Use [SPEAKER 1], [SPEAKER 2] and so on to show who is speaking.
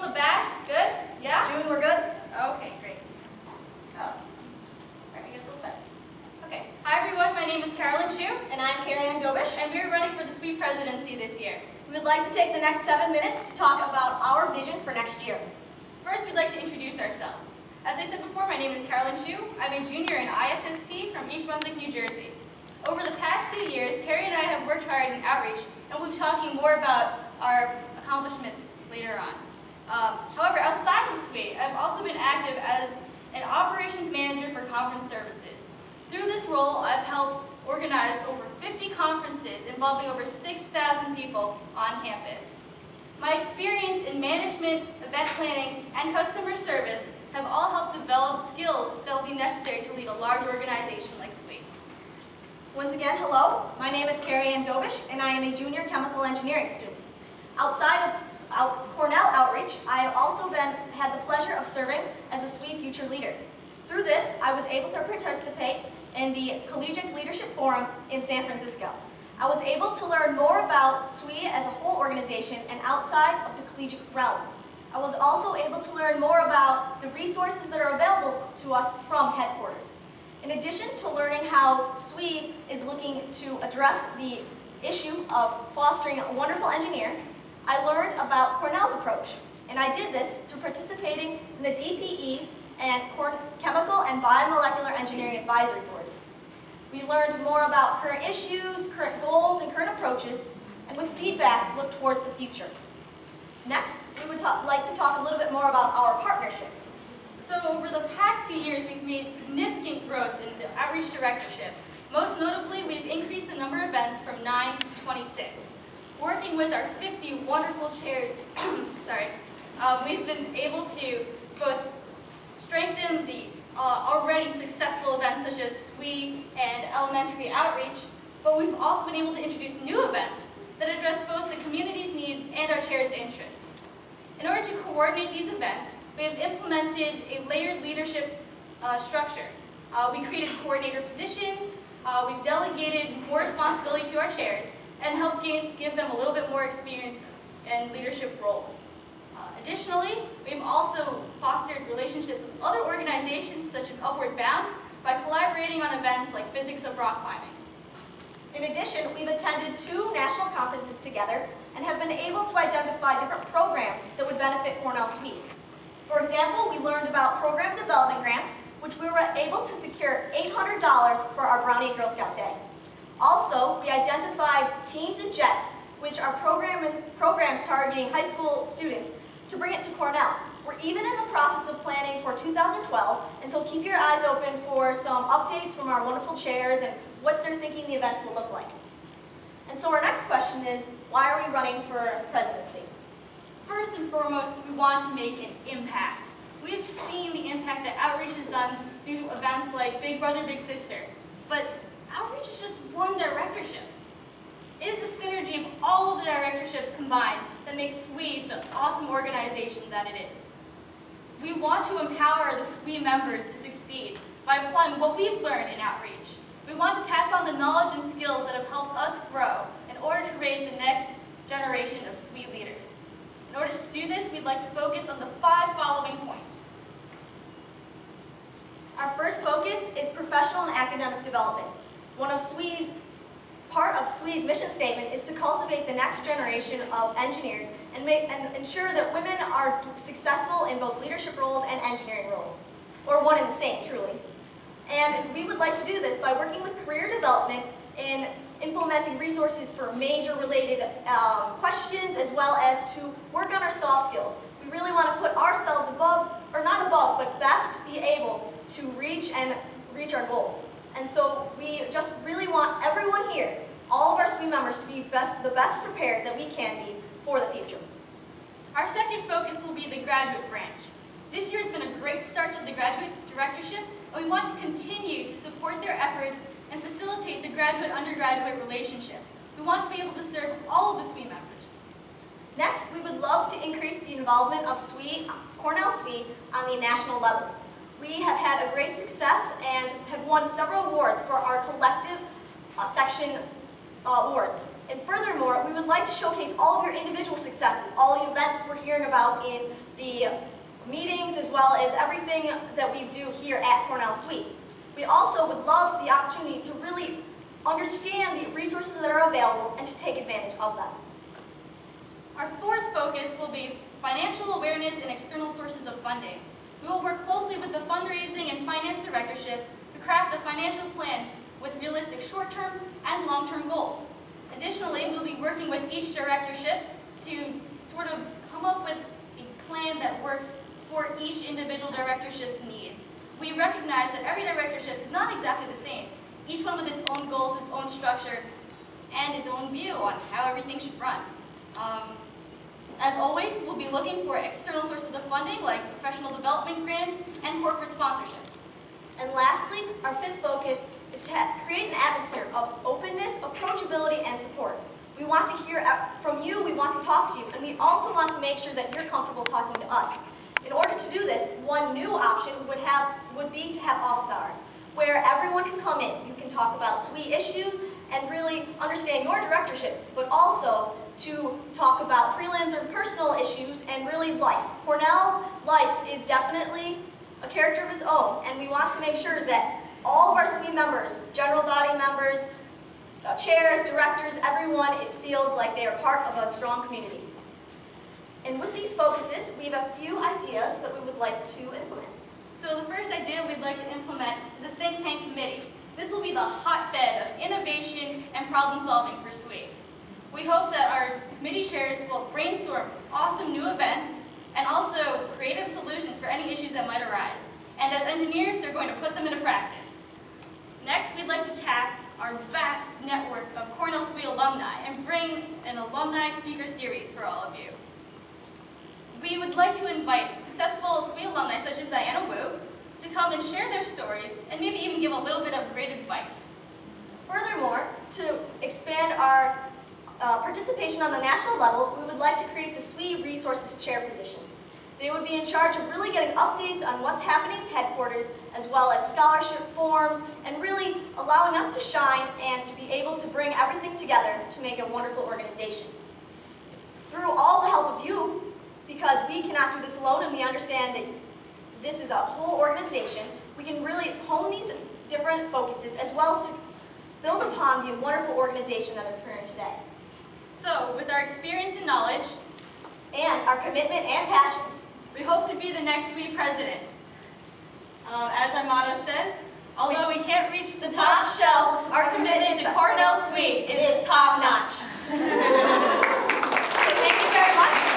[SPEAKER 1] in the back? Good? Yeah?
[SPEAKER 2] June, we're good?
[SPEAKER 1] Okay, great. So, all right, I guess we'll start. Okay. Hi everyone, my name is Carolyn P1,
[SPEAKER 2] And I'm Keri Carolyn P1.
[SPEAKER 1] and we're running for the SWE presidency this year.
[SPEAKER 2] We would like to take the next 7 minutes to talk about our vision for next year.
[SPEAKER 1] First, we'd like to introduce ourselves. As I said before, my name is Carolyn P1. I'm a junior in ISST from East Brunswick, New Jersey. Over the past 2 years, Keri and I have worked hard in outreach, and we'll be talking more about our accomplishments later on. However, outside of SWE, I've also been active as an operations manager for conference services. Through this role, I've helped organize over 50 conferences involving over 6,000 people on campus. My experience in management, event planning, and customer service have all helped develop skills that will be necessary to lead a large organization like SWE.
[SPEAKER 2] Once again, hello. My name is Keri Carolyn P1, and I am a junior chemical engineering student. Outside of Cornell outreach, I have also had the pleasure of serving as a SWE future leader. Through this, I was able to participate in the Collegiate Leadership Forum in San Francisco. I was able to learn more about SWE as a whole organization and outside of the collegiate realm. I was also able to learn more about the resources that are available to us from headquarters. In addition to learning how SWE is looking to address the issue of fostering wonderful engineers, I learned about Cornell's approach, and I did this through participating in the DPE and Chemical and Biomolecular Engineering Advisory Boards. We learned more about current issues, current goals, and current approaches, and with feedback, look toward the future. Next, we would like to talk a little bit more about our partnership.
[SPEAKER 1] So over the past 2 years, we've made significant growth in the outreach directorship. Most notably, we've increased the number of events from 9 to 26. Working with our 50 wonderful chairs, we've been able to both strengthen the already successful events such as SWE and elementary outreach, but we've also been able to introduce new events that address both the community's needs and our chairs' interests. In order to coordinate these events, we have implemented a layered leadership structure. We created coordinator positions, we've delegated more responsibility to our chairs, and helped give them a little bit more experience in leadership roles. Additionally, we've also fostered relationships with other organizations such as Upward Bound by collaborating on events like Physics of Rock Climbing.
[SPEAKER 2] In addition, we've attended 2 national conferences together and have been able to identify different programs that would benefit Cornell SWE. For example, we learned about program development grants, which we were able to secure $800 for our Brownie Girl Scout Day. Also, we identified Teams and Jets, which are programs targeting high school students, to bring it to Cornell. We're even in the process of planning for 2012, and so keep your eyes open for some updates from our wonderful chairs and what they're thinking the events will look like. And so our next question is, why are we running for presidency?
[SPEAKER 1] First and foremost, we want to make an impact. We've seen the impact that outreach has done through events like Big Brother, Big Sister, but outreach is just one directorship. It is the synergy of all of the directorships combined that makes SWE the awesome organization that it is. We want to empower the SWE members to succeed by applying what we've learned in outreach. We want to pass on the knowledge and skills that have helped us grow in order to raise the next generation of SWE leaders. In order to do this, we'd like to focus on the 5 following points.
[SPEAKER 2] Our first focus is professional and academic development. Part of SWE's mission statement is to cultivate the next generation of engineers and ensure that women are successful in both leadership roles and engineering roles, or one and the same, truly. And we would like to do this by working with career development in implementing resources for major related questions, as well as to work on our soft skills. We really want to put ourselves above, or not above, but best be able to reach our goals. And so we just really want everyone here, all of our SWE members, to be the best prepared that we can be for the future.
[SPEAKER 1] Our second focus will be the graduate branch. This year has been a great start to the graduate directorship, and we want to continue to support their efforts and facilitate the graduate-undergraduate relationship. We want to be able to serve all of the SWE members.
[SPEAKER 2] Next, we would love to increase the involvement of Cornell SWE on the national level. We have had a great success and have won several awards for our collective section awards. And furthermore, we would like to showcase all of your individual successes, all the events we're hearing about in the meetings, as well as everything that we do here at Cornell SWE. We also would love the opportunity to really understand the resources that are available and to take advantage of them.
[SPEAKER 1] Our fourth focus will be financial awareness and external sources of funding. We will work closely with the fundraising and finance directorships to craft a financial plan with realistic short-term and long-term goals. Additionally, we'll be working with each directorship to sort of come up with a plan that works for each individual directorship's needs. We recognize that every directorship is not exactly the same, each one with its own goals, its own structure, and its own view on how everything should run. As always, we'll be looking for external sources of funding like professional development grants and corporate sponsorships.
[SPEAKER 2] And lastly, our fifth focus is to create an atmosphere of openness, approachability, and support. We want to hear from you, we want to talk to you, and we also want to make sure that you're comfortable talking to us. In order to do this, one new option would be to have office hours, where everyone can come in. You can talk about SWE issues and really understand your directorship, but also to talk about prelims or personal issues and really life. Cornell life is definitely a character of its own, and we want to make sure that all of our SWE members, general body members, chairs, directors, everyone, it feels like they are part of a strong community. And with these focuses, we have a few ideas that we would like to implement.
[SPEAKER 1] So the first idea we'd like to implement is a think tank committee. This will be the hotbed of innovation and problem solving for SWE. We hope that our committee chairs will brainstorm awesome new events and also creative solutions for any issues that might arise. And as engineers, they're going to put them into practice. Next, we'd like to tap our vast network of Cornell SWE alumni and bring an alumni speaker series for all of you. We would like to invite successful SWE alumni such as Diana Wu to come and share their stories and maybe even give a little bit of great advice.
[SPEAKER 2] Furthermore, to expand our participation on the national level, we would like to create the SWE Resources Chair positions. They would be in charge of really getting updates on what's happening at headquarters, as well as scholarship forms, and really allowing us to shine and to be able to bring everything together to make a wonderful organization. Through all the help of you, because we cannot do this alone and we understand that this is a whole organization, we can really hone these different focuses as well as to build upon the wonderful organization that is current today.
[SPEAKER 1] So, with our experience and knowledge,
[SPEAKER 2] and our commitment and passion,
[SPEAKER 1] we hope to be the next SWE presidents. As our motto says, although we can't reach the top shelf, our commitment to Cornell SWE is top-notch.
[SPEAKER 2] So thank you very much.